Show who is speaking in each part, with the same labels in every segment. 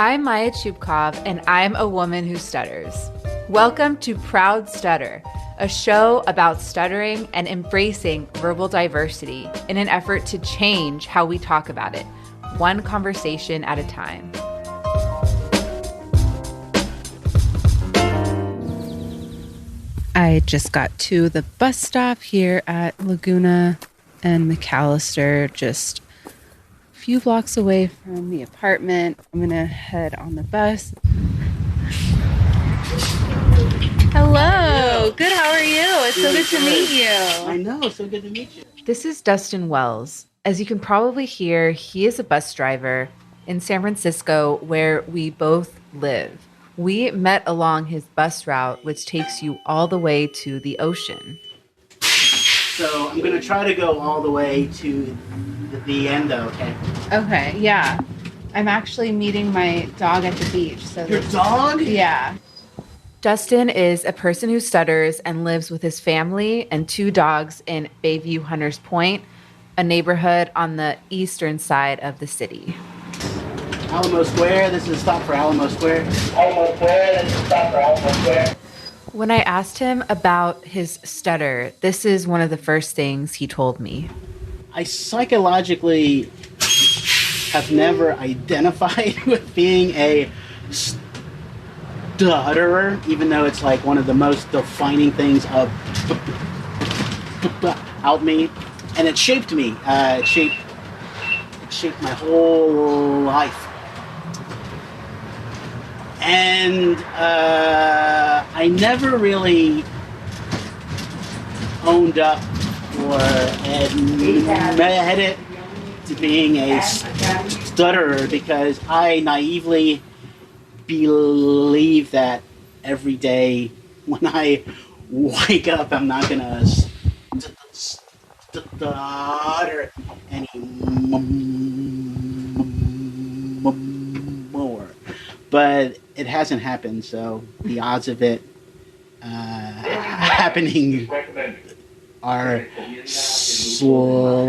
Speaker 1: I'm Maya Chupkov, and I'm a woman who stutters. Welcome to Proud Stutter, a show about stuttering and embracing verbal diversity in an effort to change how we talk about it, one conversation at a time. I just got to the bus stop here at Laguna and McAllister, just a few blocks away from the apartment. I'm gonna head on the bus. Hello, good, how are you? It's so good to meet you.
Speaker 2: I know, so good to meet you.
Speaker 1: This is Dustin Wells. As you can probably hear, he is a bus driver in San Francisco where we both live. We met along his bus route, which takes you all the way to the ocean.
Speaker 2: So I'm going to try to go all the way to the end, though, okay?
Speaker 1: Okay, yeah. I'm actually meeting my dog at the beach. So
Speaker 2: Your dog?
Speaker 1: Yeah. Dustin is a person who stutters and lives with his family and two dogs in Bayview Hunters Point, a neighborhood on the eastern side of the city.
Speaker 2: Alamo Square, this is a stop for Alamo Square.
Speaker 3: Alamo Square, this is a stop for Alamo Square.
Speaker 1: When I asked him about his stutter, this is one of the first things he told me.
Speaker 2: I psychologically have never identified with being a stutterer, even though it's like one of the most defining things about me. And it shaped me. It shaped my whole life. And I never really owned up or admitted to being a stutterer because I naively believe that every day when I wake up, I'm not going to stutter anymore. But it hasn't happened, so the odds of it happening are slim.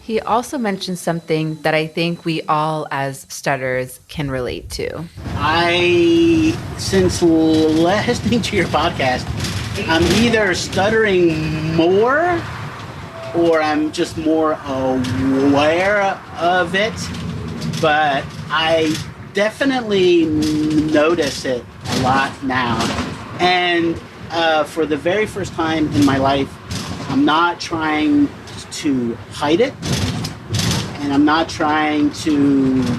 Speaker 1: He also mentioned something that I think we all as stutterers can relate to.
Speaker 2: Since listening to your podcast, I'm either stuttering more or I'm just more aware of it, but I definitely notice it a lot now. And for the very first time in my life, I'm not trying to hide it, and I'm not trying to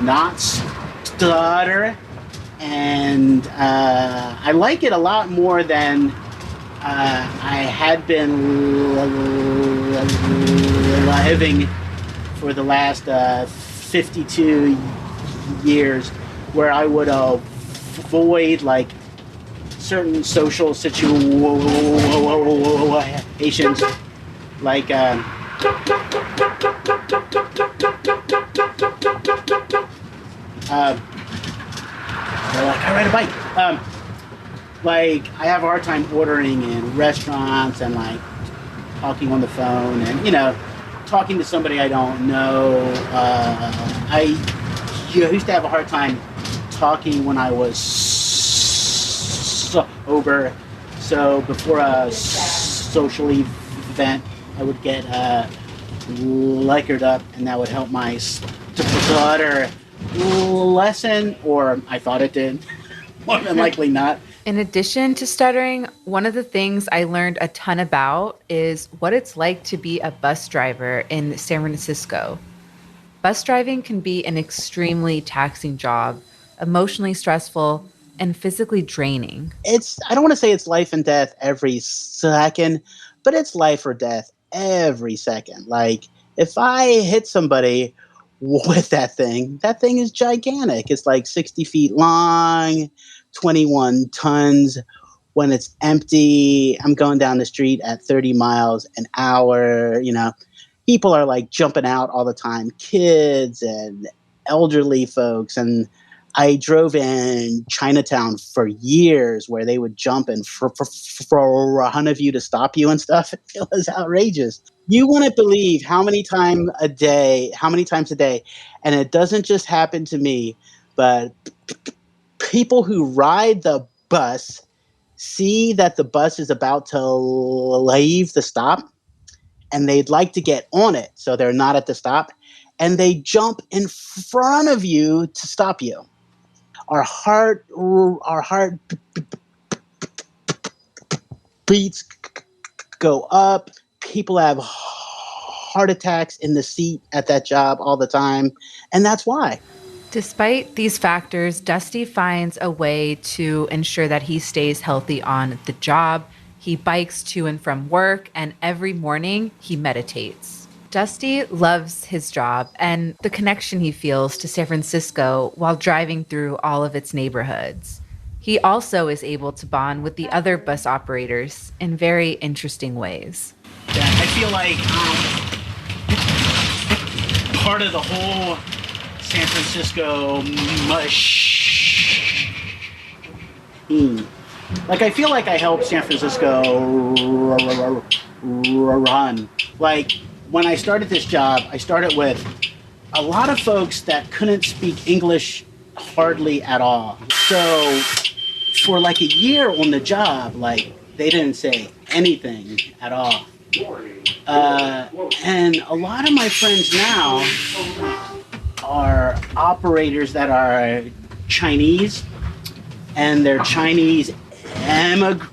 Speaker 2: not stutter, and I like it a lot more than I had been living for the last 52 years, where I would avoid like certain social situations, like I ride a bike. Like I have a hard time ordering in restaurants and like talking on the phone and talking to somebody I don't know. I used to have a hard time talking when I was sober. So before a social event, I would get liquored up, and that would help my stutter lessen, or I thought it did. More than likely not.
Speaker 1: In addition to stuttering, one of the things I learned a ton about is what it's like to be a bus driver in San Francisco. Bus driving can be an extremely taxing job, emotionally stressful, and physically draining.
Speaker 2: I don't want to say it's life and death every second, but it's life or death every second. Like, if I hit somebody with that thing is gigantic. It's like 60 feet long, 21 tons. When it's empty, I'm going down the street at 30 miles an hour. People are like jumping out all the time, kids and elderly folks. And I drove in Chinatown for years where they would jump in for a hundred of you to stop you and stuff. It was outrageous. You wouldn't believe how many times a day, and it doesn't just happen to me, but people who ride the bus see that the bus is about to leave the stop and they'd like to get on it so they're not at the stop, and they jump in front of you to stop you. Our heart beats go up. People have heart attacks in the seat at that job all the time, and that's why.
Speaker 1: Despite these factors, Dusty finds a way to ensure that he stays healthy on the job. He bikes to and from work, and every morning he meditates. Dusty loves his job and the connection he feels to San Francisco while driving through all of its neighborhoods. He also is able to bond with the other bus operators in very interesting ways.
Speaker 2: Yeah, I feel like part of the whole San Francisco machine. Like, I feel like I helped San Francisco run. Like, when I started this job, I started with a lot of folks that couldn't speak English hardly at all. So for like a year on the job, like, they didn't say anything at all. And a lot of my friends now are operators that are Chinese, and they're Chinese immigrants.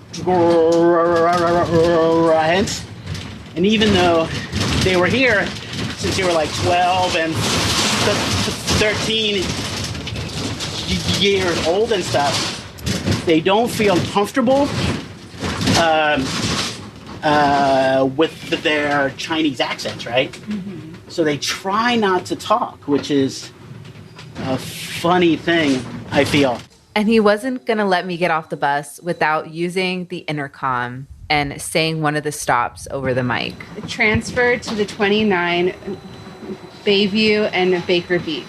Speaker 2: And even though they were here since they were like 12 and 13 years old and stuff, they don't feel comfortable with their Chinese accents, right? Mm-hmm. So they try not to talk, which is a funny thing, I feel.
Speaker 1: And he wasn't going to let me get off the bus without using the intercom and saying one of the stops over the mic.
Speaker 4: Transfer to the 29 Bayview and Baker Beach.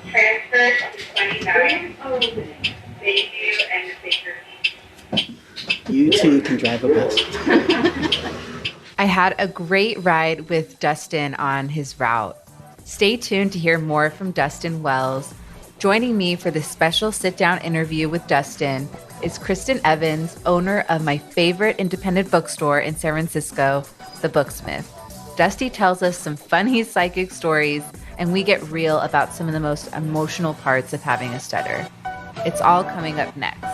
Speaker 3: Transfer to 29 Bayview and Baker Beach.
Speaker 2: You too can drive a bus.
Speaker 1: I had a great ride with Dustin on his route. Stay tuned to hear more from Dustin Wells. Joining me for this special sit-down interview with Dustin is Christin Evans, owner of my favorite independent bookstore in San Francisco, the Booksmith. Dusty tells us some funny psychic stories, and we get real about some of the most emotional parts of having a stutter. It's all coming up next.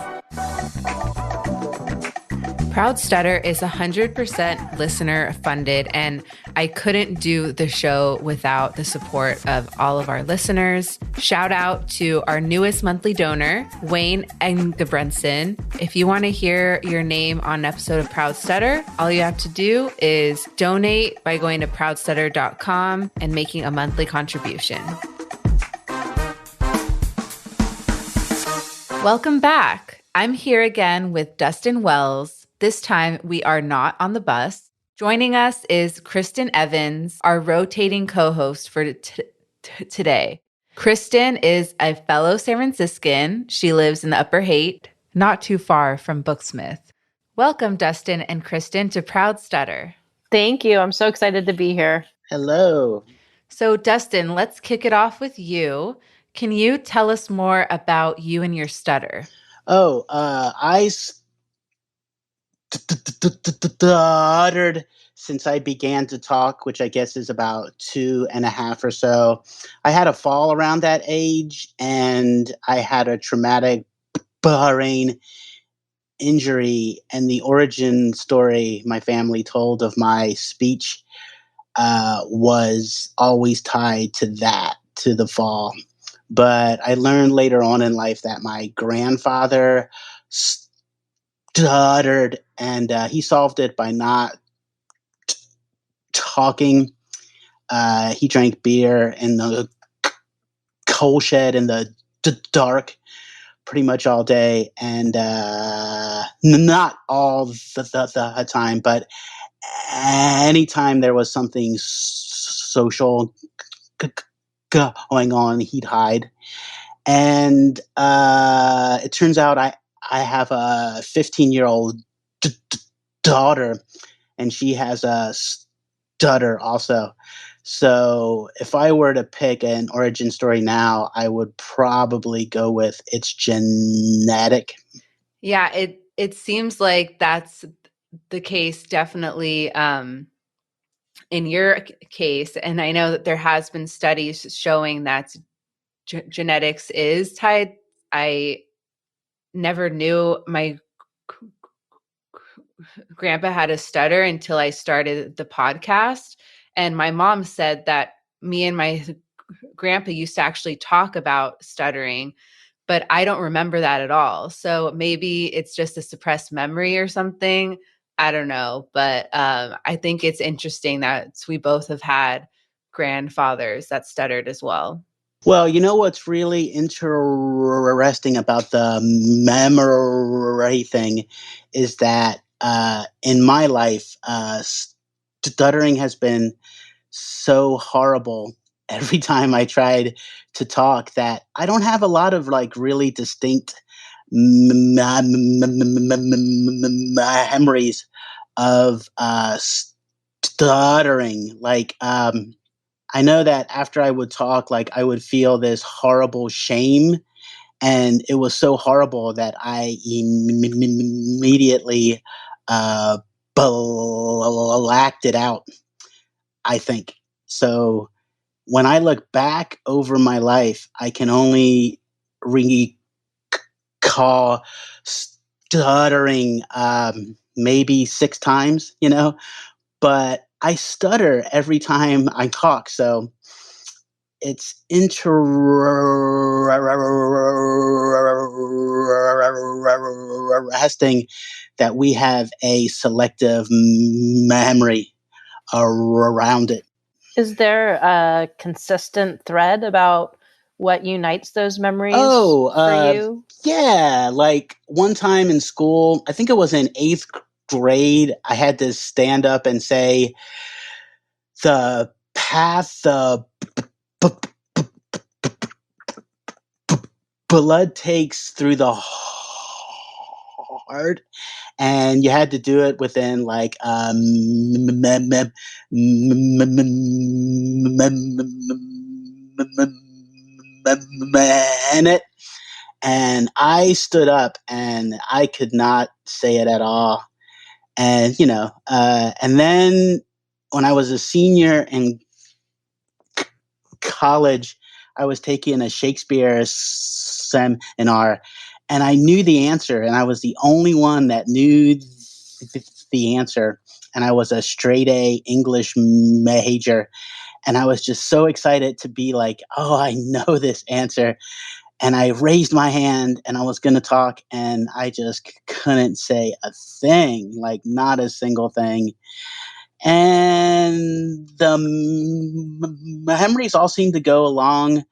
Speaker 1: Proud Stutter is 100% listener funded, and I couldn't do the show without the support of all of our listeners. Shout out to our newest monthly donor, Wayne Engebrenson. If you want to hear your name on an episode of Proud Stutter, all you have to do is donate by going to proudstutter.com and making a monthly contribution. Welcome back. I'm here again with Dustin Wells. This time, we are not on the bus. Joining us is Christin Evans, our rotating co-host for today. Christin is a fellow San Franciscan. She lives in the Upper Haight, not too far from Booksmith. Welcome, Dustin and Christin, to Proud Stutter.
Speaker 5: Thank you. I'm so excited to be here.
Speaker 2: Hello.
Speaker 1: So, Dustin, let's kick it off with you. Can you tell us more about you and your stutter?
Speaker 2: I stuttered since I began to talk, which I guess is about 2.5 or so. I had a fall around that age, and I had a traumatic brain injury, and the origin story my family told of my speech was always tied to that, to the fall. But I learned later on in life that my grandfather stuttered, and he solved it by not talking. He drank beer in the coal shed in the dark pretty much all day, and not all the time, but anytime there was something social going on, he'd hide. And it turns out I have a 15-year-old daughter, and she has a stutter also. So if I were to pick an origin story now, I would probably go with it's genetic.
Speaker 1: Yeah, it seems like that's the case definitely in your case, and I know that there has been studies showing that genetics is tied. I never knew my grandpa had a stutter until I started the podcast, and my mom said that me and my grandpa used to actually talk about stuttering, but I don't remember that at all. So maybe it's just a suppressed memory or something. I don't know. But I think it's interesting that we both have had grandfathers that stuttered as well.
Speaker 2: Well, you know what's really interesting about the memory thing is that in my life, stuttering has been so horrible every time I tried to talk that I don't have a lot of like really distinct memories of stuttering. Like, I know that after I would talk, like I would feel this horrible shame, and it was so horrible that I immediately uh, blacked it out. I think so. When I look back over my life, I can only recall stuttering maybe 6 times, but I stutter every time I talk. So it's interesting that we have a selective memory around it.
Speaker 5: Is there a consistent thread about what unites those memories
Speaker 2: Oh,
Speaker 5: for you?
Speaker 2: yeah. Like one time in school, I think it was in eighth grade, I had to stand up and say, the path the blood takes through the heart, and you had to do it within like minute. And I stood up and I could not say it at all. And and then when I was a senior in college, I was taking a Shakespeare seminar, and I knew the answer, and I was the only one that knew the answer. And I was a straight A English major, and I was just so excited to be like, oh, I know this answer. And I raised my hand and I was going to talk, and I just couldn't say a thing, like not a single thing. And the memories all seem to go along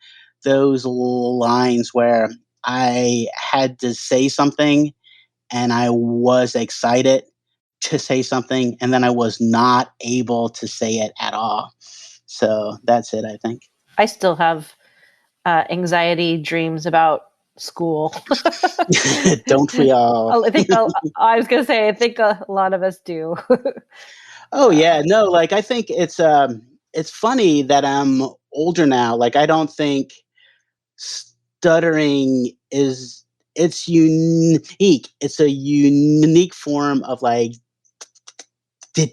Speaker 2: those lines where I had to say something and I was excited to say something, and then I was not able to say it at all. So that's it, I think.
Speaker 5: I still have anxiety dreams about school.
Speaker 2: Don't we all?
Speaker 5: I think I was going to say I think a lot of us do.
Speaker 2: Oh yeah, no, like I think it's funny that I'm older now. Like I don't think stuttering is it's unique. It's a unique form of like the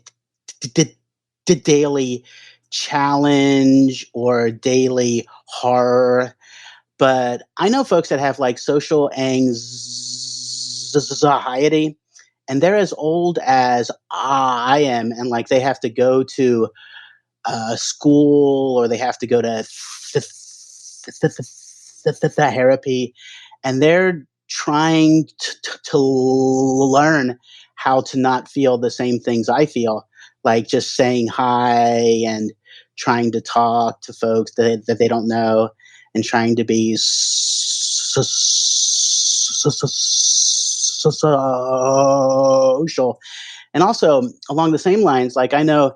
Speaker 2: daily challenge or daily horror. But I know folks that have like social anxiety, and they're as old as I am, and like they have to go to school, or they have to go to therapy, and they're trying to learn how to not feel the same things I feel, like just saying hi and trying to talk to folks that they don't know, and trying to be social. And also along the same lines, like I know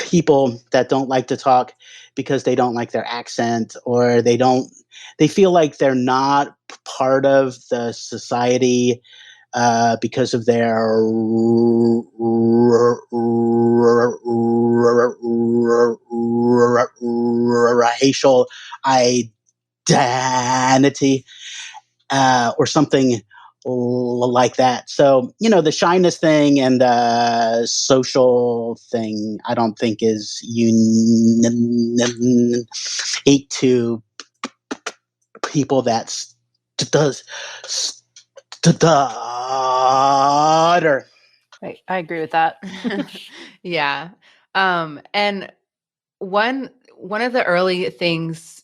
Speaker 2: people that don't like to talk because they don't like their accent, or they feel like they're not part of the society because of their racial identity, or something like that. So, the shyness thing and the social thing, I don't think is unique to people that does stutter.
Speaker 5: I agree with that.
Speaker 1: Yeah. And one of the early things,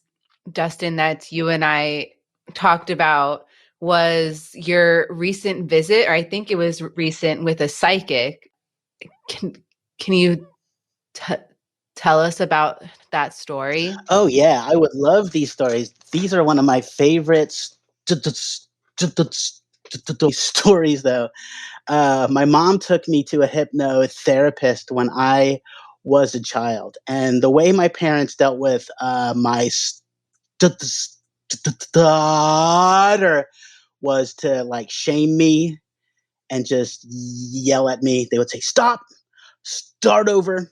Speaker 1: Dustin, that you and I talked about was your recent visit, or I think it was recent, with a psychic. Can you tell us about that story?
Speaker 2: Oh yeah, I would love these stories. These are one of my favorite stories, though. My mom took me to a hypnotherapist when I was a child, and the way my parents dealt with my stutter was to like shame me and just yell at me. They would say, "Stop, start over."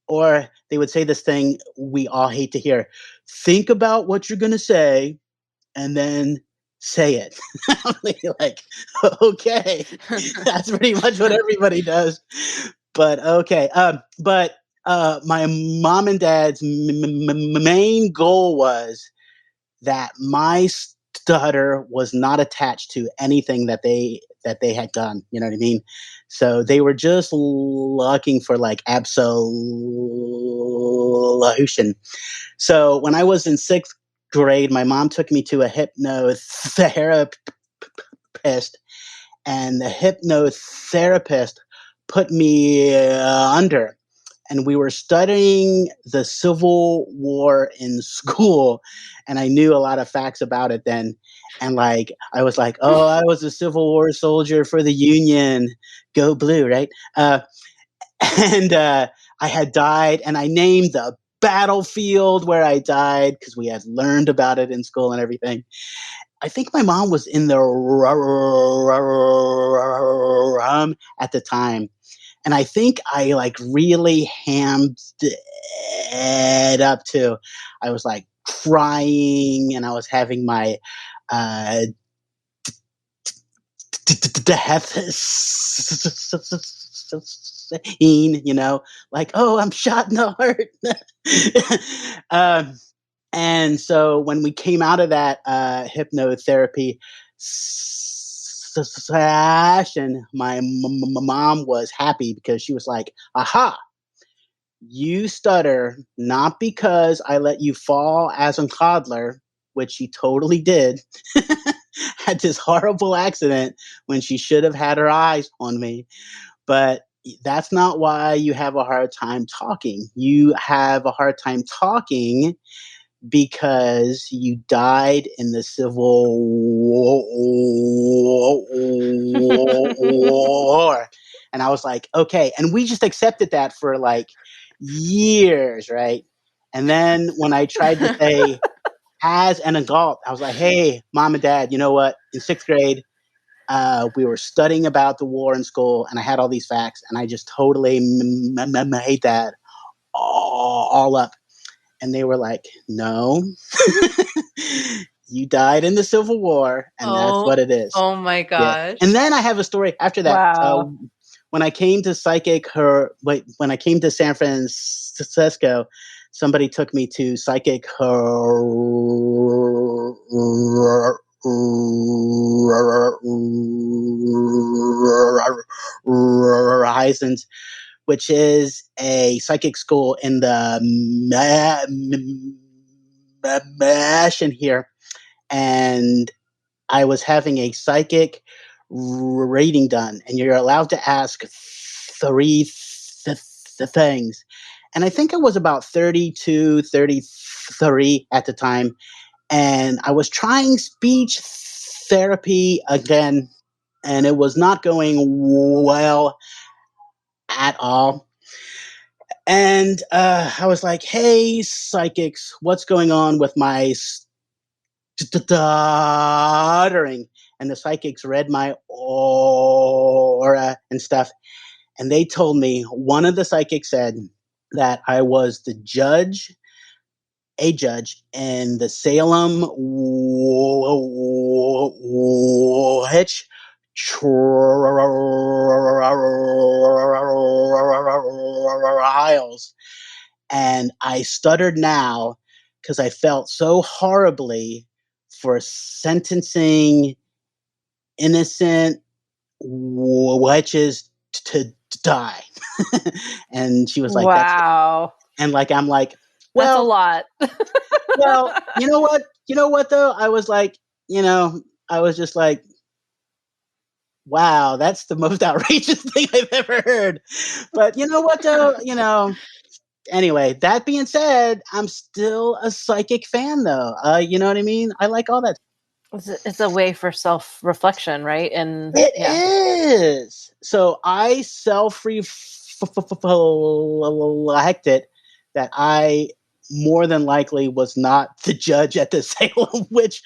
Speaker 2: Or they would say this thing we all hate to hear: think about what you're going to say and then say it. I'm like, okay, that's pretty much what everybody does. But okay. But my mom and dad's main goal was that my stutter was not attached to anything that they had done. You know what I mean? So they were just looking for like absolution. So when I was in sixth grade, my mom took me to a hypnotherapist, and the hypnotherapist put me under. And we were studying the Civil War in school, and I knew a lot of facts about it then. And like, I was like, "Oh, I was a Civil War soldier for the Union, go blue!" Right? And I had died, and I named the battlefield where I died because we had learned about it in school and everything. I think my mom was in the room at the time, and I think I like really hammed it up too. I was like crying, and I was having my uh, death scene, like, "Oh, I'm shot in the heart." And so when we came out of that hypnotherapy session, my mom was happy because she was like, "Aha, you stutter not because I let you fall as a toddler," which she totally did. Had this horrible accident when she should have had her eyes on me. But that's not why you have a hard time talking. You have a hard time talking because you died in the Civil War. And I was like, okay. And we just accepted that for like years, right? And then when I tried to say, as an adult, I was like, "Hey, mom and dad, you know what? In sixth grade, we were studying about the war in school, and I had all these facts, and I just totally made that all up." And they were like, "No, you died in the Civil War, and that's what it is."
Speaker 1: Oh my
Speaker 2: Yeah.
Speaker 1: gosh.
Speaker 2: And then I have a story after that.
Speaker 5: Wow.
Speaker 2: When I came to when I came to San Francisco, somebody took me to Psychic Horizons, which is a psychic school in the Mission here. And I was having a psychic reading done, and you're allowed to ask three things. And I think I was about 32, 33 at the time. And I was trying speech therapy again, and it was not going well at all. And I was like, hey, psychics, what's going on with my stuttering? And the psychics read my aura and stuff. And they told me, one of the psychics said that I was a judge in the Salem witch trials. And I stuttered now because I felt so horribly for sentencing innocent witches to die. And she was like, that's,
Speaker 5: Wow.
Speaker 2: and like, I'm like,
Speaker 5: That's a
Speaker 2: well,
Speaker 5: lot.
Speaker 2: well, you know what? You know what though? I was like, I was just like, wow, that's the most outrageous thing I've ever heard. But you know what though? Anyway, that being said, I'm still a psychic fan though. You know what I mean? I like all that.
Speaker 5: It's a way for self-reflection, right? And
Speaker 2: It
Speaker 5: yeah.
Speaker 2: is. So I self-reflected that I more than likely was not the judge at the Salem witch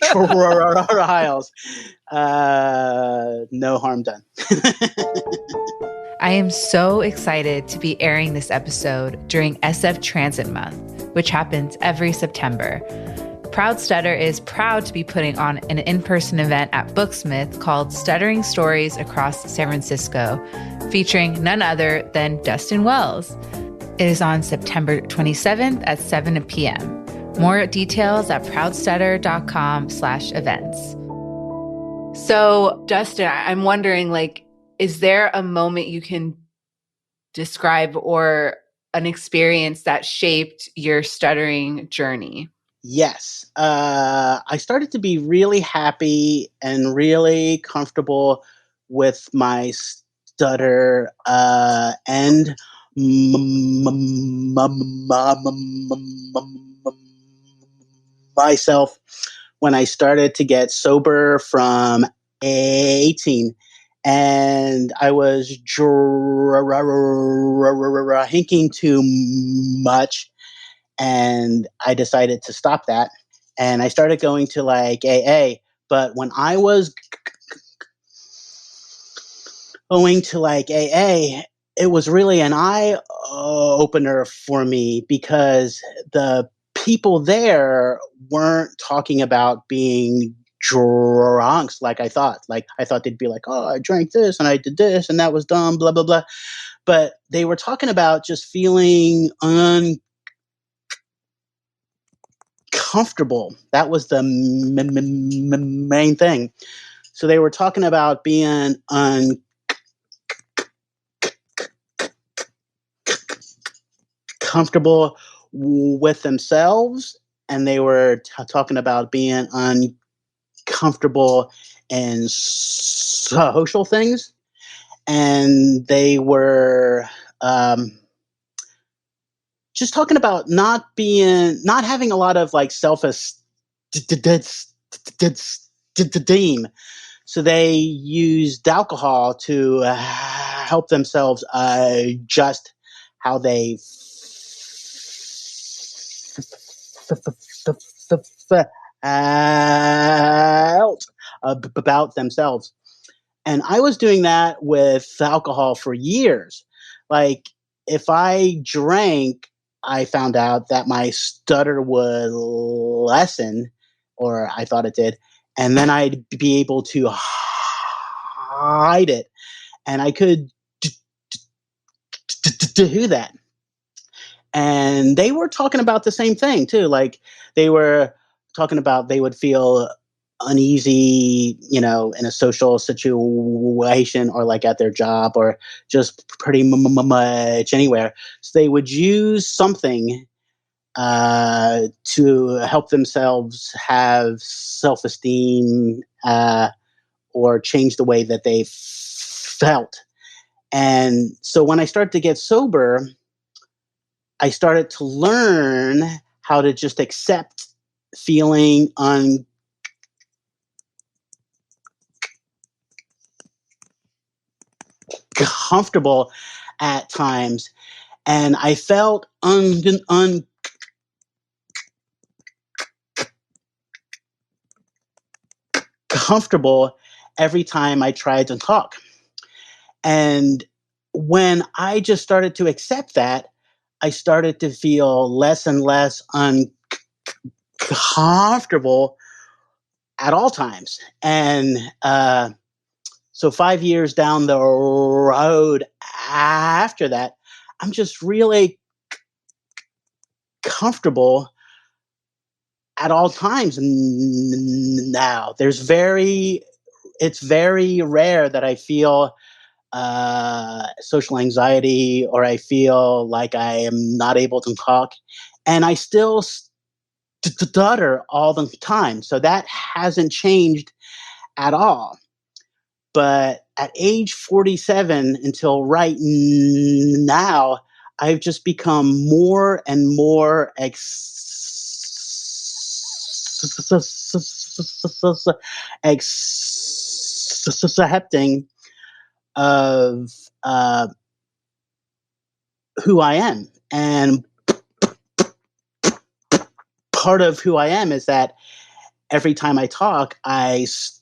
Speaker 2: trials. No harm done.
Speaker 1: I am so excited to be airing this episode during SF Transit Month, which happens every September. Proud Stutter is proud to be putting on an in-person event at Booksmith called Stuttering Stories Across San Francisco, featuring none other than Dustin Wells. It is on September 27th at 7 p.m. More details at proudstutter.com/events. So, Dustin, I'm wondering, is there a moment you can describe or an experience that shaped your stuttering journey?
Speaker 2: Yes. I started to be really happy and really comfortable with my stutter and myself when I started to get sober from 18. And I was drinking too much, and I decided to stop that. And I started going to like AA. But when I was going to like AA, it was really an eye opener for me because the people there weren't talking about being drunks like I thought. Like I thought they'd be like, oh, I drank this and I did this and that was dumb, blah, blah, blah. But they were talking about just feeling uncomfortable. That was the main thing. So they were talking about being uncomfortable with themselves, and they were talking about being uncomfortable in social things, and they were just talking about not having a lot of like self-esteem. So they used alcohol to help themselves adjust how they felt about themselves. And I was doing that with alcohol for years. Like, if I drank, I found out that my stutter would lessen, or I thought it did. And then I'd be able to hide it. And I could do that. And they were talking about the same thing, too. Like, they were talking about they would feel uneasy, in a social situation or like at their job or just pretty much anywhere. So they would use something to help themselves have self-esteem or change the way that they felt. And so when I started to get sober, I started to learn how to just accept feeling uncomfortable at times, And I felt uncomfortable every time I tried to talk. And when I just started to accept that, I started to feel less and less uncomfortable at all times. And so 5 years down the road after that, I'm just really comfortable at all times now. It's very rare that I feel social anxiety or I feel like I am not able to talk. And I still stutter all the time. So that hasn't changed at all. But at age 47 until right now, I've just become more and more accepting of who I am. And part of who I am is that every time I talk, I stutter.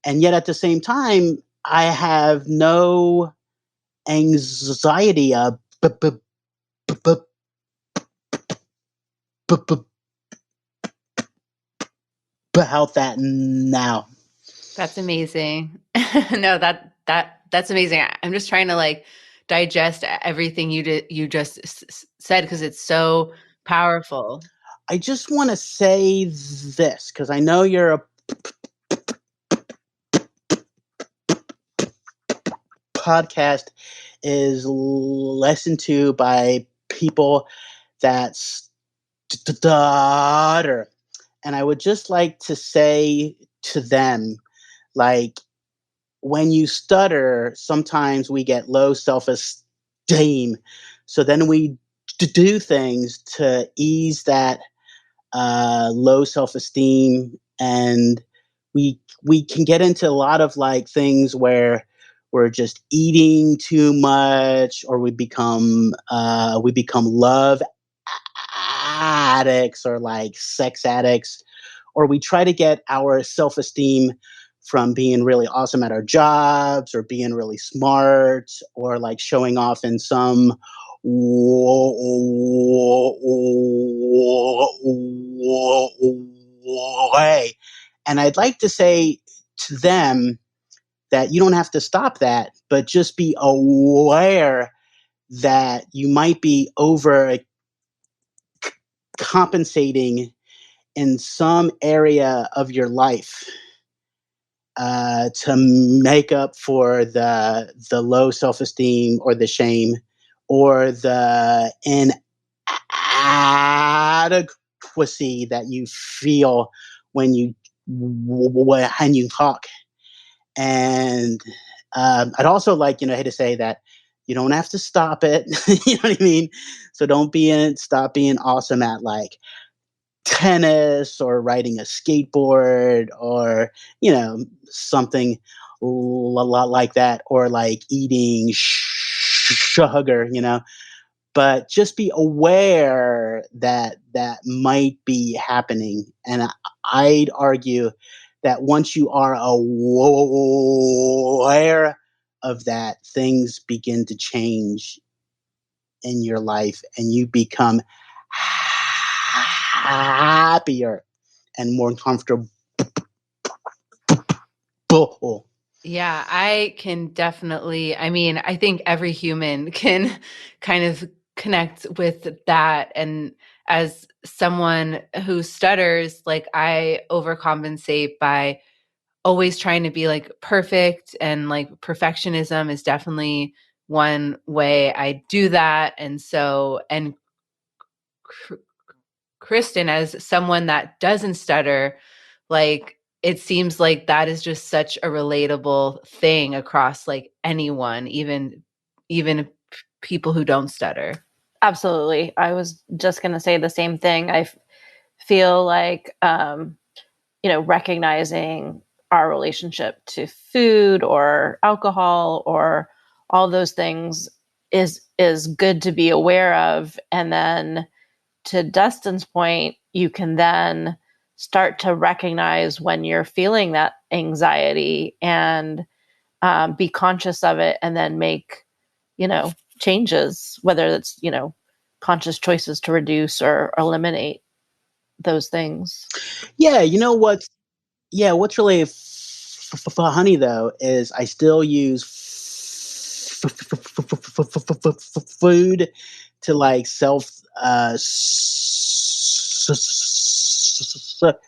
Speaker 2: And yet at the same time, I have no anxiety about that now.
Speaker 1: That's amazing. No, that's amazing. I'm just trying to like digest everything you just said because it's so powerful.
Speaker 2: I just want to say this because I know you're a podcast is listened to by people that stutter. And I would just like to say to them, like, when you stutter, sometimes we get low self esteem. So then we do things to ease that low self esteem, and we can get into a lot of like things where we're just eating too much, or we become love addicts or like sex addicts, or we try to get our self esteem from being really awesome at our jobs or being really smart or like showing off in some way. And I'd like to say to them that you don't have to stop that, but just be aware that you might be overcompensating in some area of your life to make up for the low self esteem or the shame or the inadequacy that you feel when you talk. And I'd also like hate to say that you don't have to stop it. You know what I mean? So don't stop being awesome at like tennis or riding a skateboard or something lot like that, or like eating sugar, but just be aware that that might be happening. And I'd argue that once you are aware of that, things begin to change in your life and you become happier and more comfortable.
Speaker 1: Yeah, I can definitely. I mean, I think every human can kind of connect with that. And as someone who stutters, like I overcompensate by always trying to be like perfect, and like perfectionism is definitely one way I do that. And so, and Christin, as someone that doesn't stutter, like it seems like that is just such a relatable thing across like anyone, even people who don't stutter.
Speaker 5: Absolutely. I was just going to say the same thing. Feel like, recognizing our relationship to food or alcohol or all those things is good to be aware of. And then to Dustin's point, you can then start to recognize when you're feeling that anxiety and be conscious of it, and then make, changes, whether it's, conscious choices to reduce or eliminate those things.
Speaker 2: Yeah, what's really funny though is I still use food to like self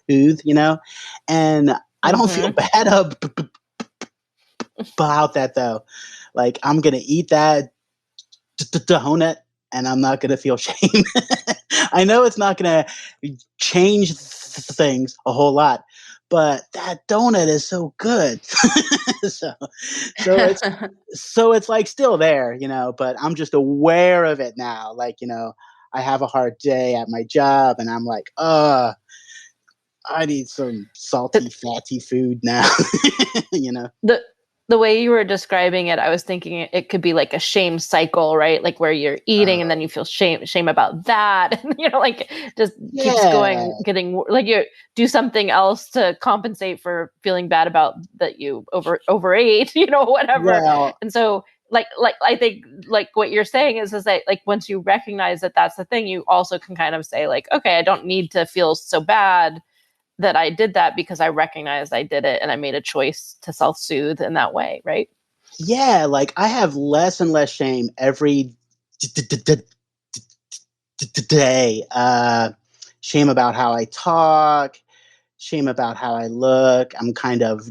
Speaker 2: soothe, and I don't feel bad about that though. Like I'm gonna eat that donut and I'm not gonna feel shame. I know it's not gonna change things a whole lot, but that donut is so good. so, so it's like still there, but I'm just aware of it now. Like, I have a hard day at my job and I'm like, I need some salty, fatty food now.
Speaker 5: The way you were describing it, I was thinking it could be like a shame cycle, right? Like where you're eating and then you feel shame about that. And, just keeps going, getting like you do something else to compensate for feeling bad about that you overate, whatever.
Speaker 2: Well,
Speaker 5: and so like I think like what you're saying is that like once you recognize that that's the thing, you also can kind of say like, okay, I don't need to feel so bad that I did that because I recognized I did it and I made a choice to self-soothe in that way, right?
Speaker 2: Yeah, like I have less and less shame every day. Shame about how I talk, shame about how I look. I'm kind of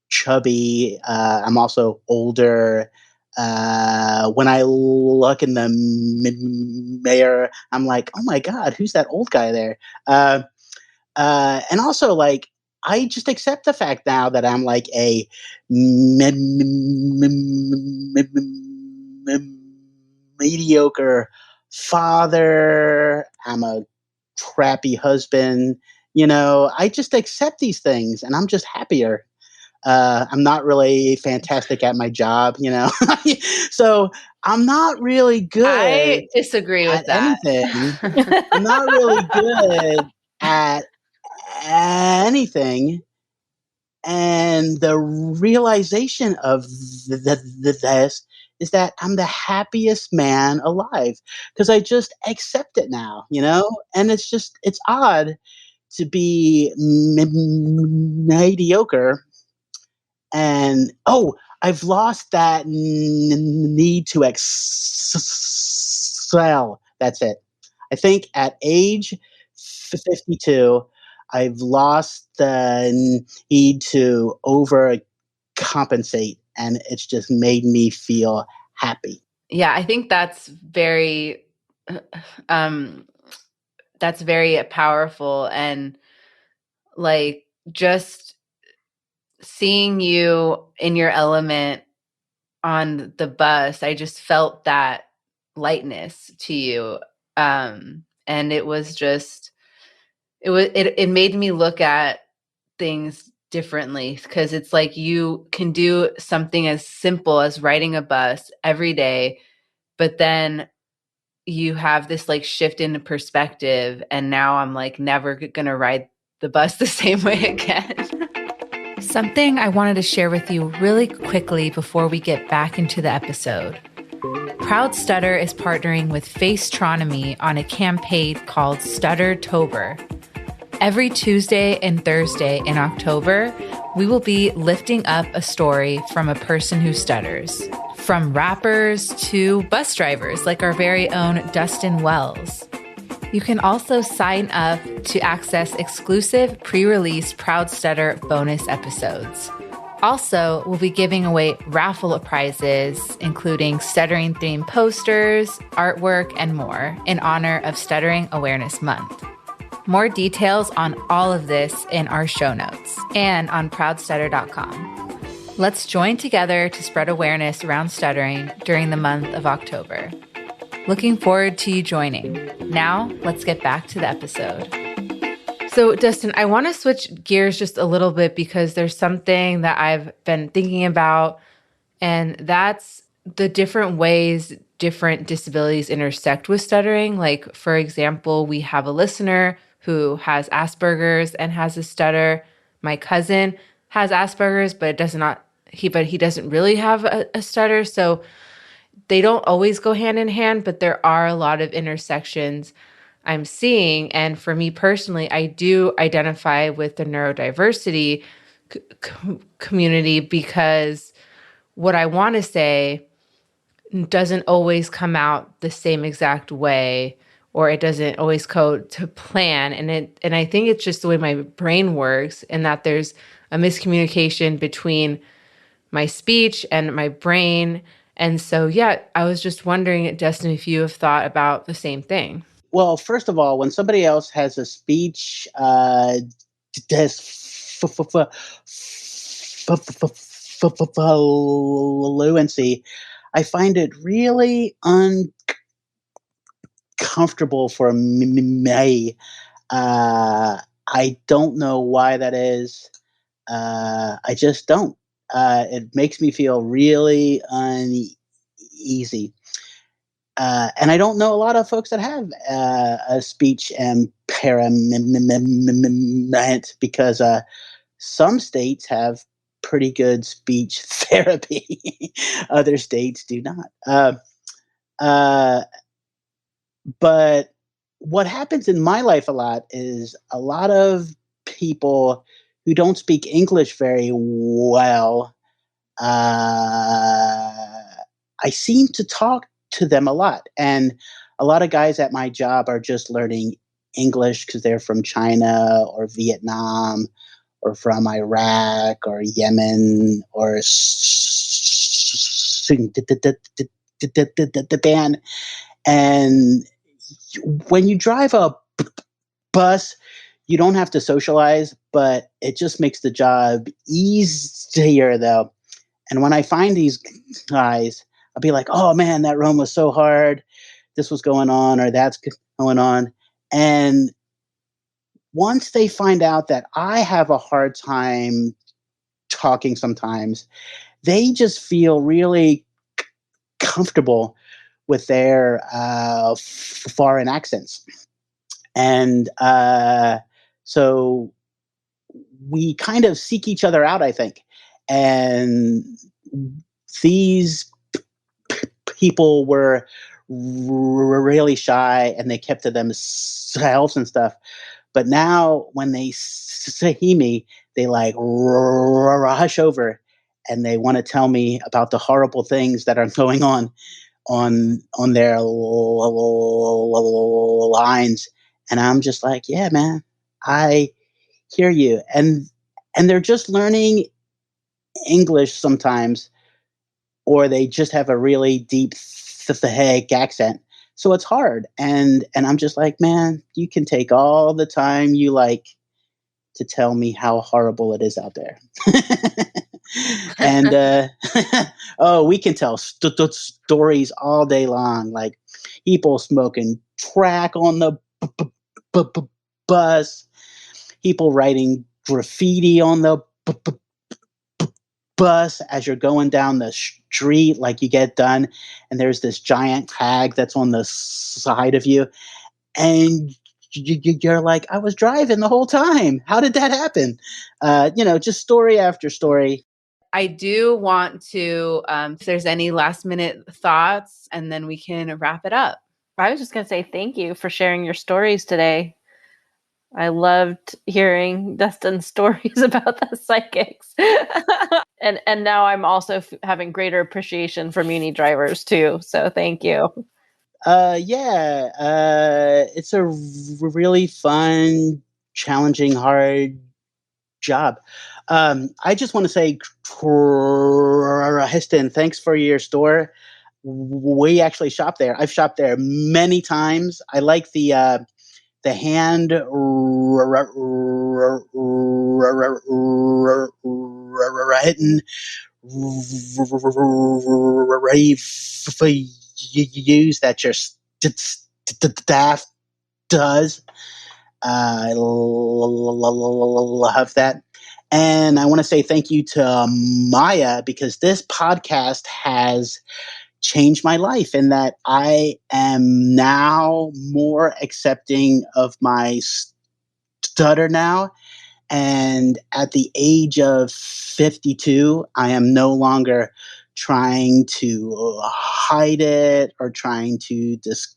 Speaker 2: chubby. I'm also older. When I look in the mirror, I'm like, oh my God, who's that old guy there? And also, like, I just accept the fact now that I'm like a mediocre father. I'm a crappy husband. I just accept these things and I'm just happier. I'm not really fantastic at my job, so I'm not really good
Speaker 1: I disagree
Speaker 2: at
Speaker 1: with that.
Speaker 2: anything. I'm not really good at anything. And the realization of this is that I'm the happiest man alive because I just accept it now, and it's odd to be mediocre. And I've lost that need to excel. That's it. I think at age 52, I've lost the need to overcompensate, and it's just made me feel happy.
Speaker 1: Yeah, I think that's very powerful, and like just seeing you in your element on the bus, I just felt that lightness to you. And it was just it made me look at things differently, because it's like you can do something as simple as riding a bus every day, but then you have this like shift in perspective, and now I'm like never gonna ride the bus the same way again. Something I wanted to share with you really quickly before we get back into the episode. Proud Stutter is partnering with Facetronomy on a campaign called Stuttertober. Every Tuesday and Thursday in October, we will be lifting up a story from a person who stutters. From rappers to bus drivers like our very own Dustin Wells. You can also sign up to access exclusive pre-release Proud Stutter bonus episodes. Also, we'll be giving away raffle prizes, including stuttering-themed posters, artwork, and more in honor of Stuttering Awareness Month. More details on all of this in our show notes and on proudstutter.com. Let's join together to spread awareness around stuttering during the month of October. Looking forward to you joining. Now, let's get back to the episode. So, Dustin, I want to switch gears just a little bit because there's something that I've been thinking about, and that's the different ways different disabilities intersect with stuttering. Like, for example, we have a listener who has Asperger's and has a stutter. My cousin has Asperger's, but he doesn't really have a stutter. So they don't always go hand in hand, but there are a lot of intersections I'm seeing. And for me personally, I do identify with the neurodiversity community because what I want to say doesn't always come out the same exact way, or it doesn't always go to plan. And I think it's just the way my brain works, and that there's a miscommunication between my speech and my brain. And so, yeah, I was just wondering, Dustin, if you have thought about the same thing.
Speaker 2: Well, first of all, when somebody else has a speech fluency, I find it really uncomfortable for me. I don't know why that is. I just don't. It makes me feel really uneasy. And I don't know a lot of folks that have a speech impairment because some states have pretty good speech therapy. Other states do not. Uh, but what happens in my life a lot is a lot of people who don't speak English very well. I seem to talk to them a lot. And a lot of guys at my job are just learning English because they're from China or Vietnam or from Iraq or Yemen or Sudan. And when you drive a bus, you don't have to socialize, but it just makes the job easier, though. And when I find these guys, I'll be like, oh man, that run was so hard. This was going on, or that's going on. And once they find out that I have a hard time talking sometimes, they just feel really comfortable with their foreign accents. And so we kind of seek each other out, I think. And these people were really shy and they kept to themselves and stuff. But now when they see me, they like rush over and they want to tell me about the horrible things that are going on their lines. And I'm just like, yeah, man, I hear you. And they're just learning English sometimes, or they just have a really deep thick accent. So it's hard. And I'm just like, man, you can take all the time you like to tell me how horrible it is out there. And oh, we can tell stories all day long, like people smoking crack on the bus, people writing graffiti on the bus as you're going down the street, like you get done and there's this giant tag that's on the side of you, and you're like, I was driving the whole time, how did that happen? Just story after story.
Speaker 1: I do want to, if there's any last minute thoughts, and then we can wrap it up.
Speaker 5: I was just going to say thank you for sharing your stories today. I loved hearing Dustin's stories about the psychics. and now I'm also having greater appreciation for Muni drivers too. So thank you.
Speaker 2: It's a really fun, challenging, hard job. I just want to say, Christin, thanks for your store. We actually shop there. I've shopped there many times. I like the hand written reviews that your staff does. I love that. And I want to say thank you to Maya, because this podcast has changed my life in that I am now more accepting of my stutter now. And at the age of 52, I am no longer trying to hide it or trying to disguise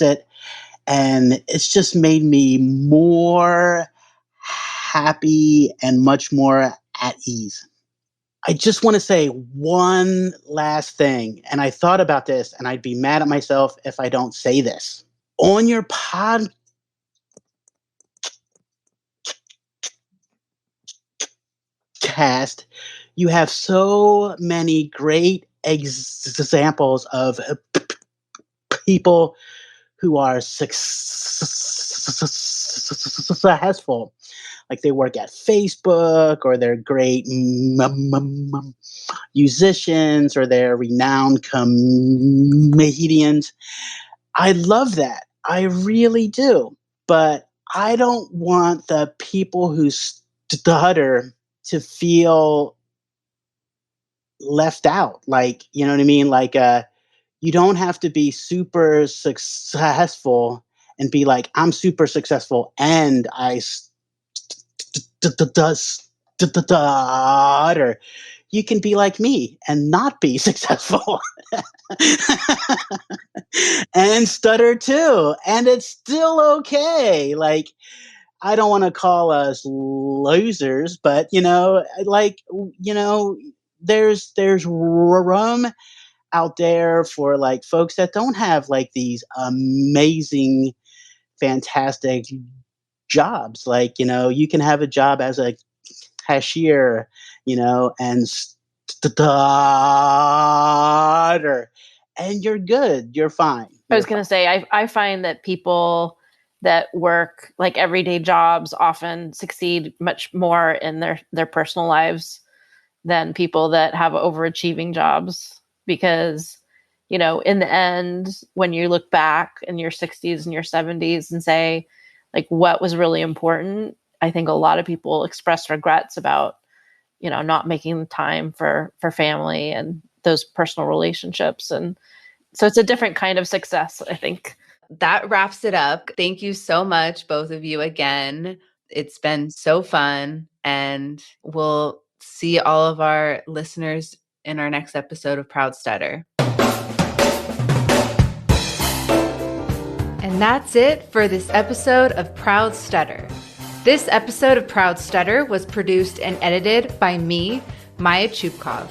Speaker 2: it. And it's just made me more happy and much more at ease. I just want to say one last thing. And I thought about this, and I'd be mad at myself if I don't say this. On your podcast, you have so many great examples of people who are successful. Like they work at Facebook, or they're great musicians, or they're renowned comedians. I love that. I really do. But I don't want the people who stutter to feel left out. Like, you know what I mean? Like, you don't have to be super successful and be like, I'm super successful and I stutter. You can be like me and not be successful and stutter too. And it's still okay. Like, I don't want to call us losers, but there's room out there for like folks that don't have like these amazing, fantastic jobs. Like, you can have a job as a cashier, and stutter, and you're good. You're fine.
Speaker 5: I was going to say, I find that people that work like everyday jobs often succeed much more in their personal lives than people that have overachieving jobs, because, in the end, when you look back in your 60s and your 70s and say, like, what was really important, I think a lot of people express regrets about, not making time for family and those personal relationships. And so it's a different kind of success, I think.
Speaker 1: That wraps it up. Thank you so much, both of you, again. It's been so fun, and we'll see all of our listeners in our next episode of Proud Stutter. And that's it for this episode of Proud Stutter. This episode of Proud Stutter was produced and edited by me, Maya Chupkov.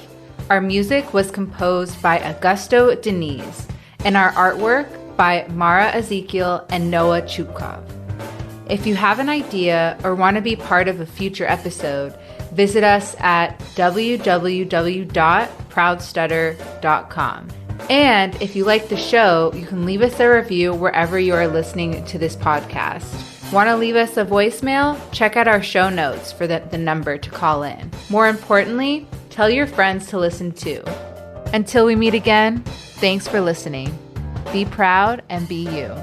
Speaker 1: Our music was composed by Augusto Deniz, and our artwork by Mara Ezekiel and Noah Chupkov. If you have an idea or want to be part of a future episode, visit us at www.proudstutter.com. And if you like the show, you can leave us a review wherever you are listening to this podcast. Want to leave us a voicemail? Check out our show notes for the number to call in. More importantly, tell your friends to listen too. Until we meet again, thanks for listening. Be proud and be you.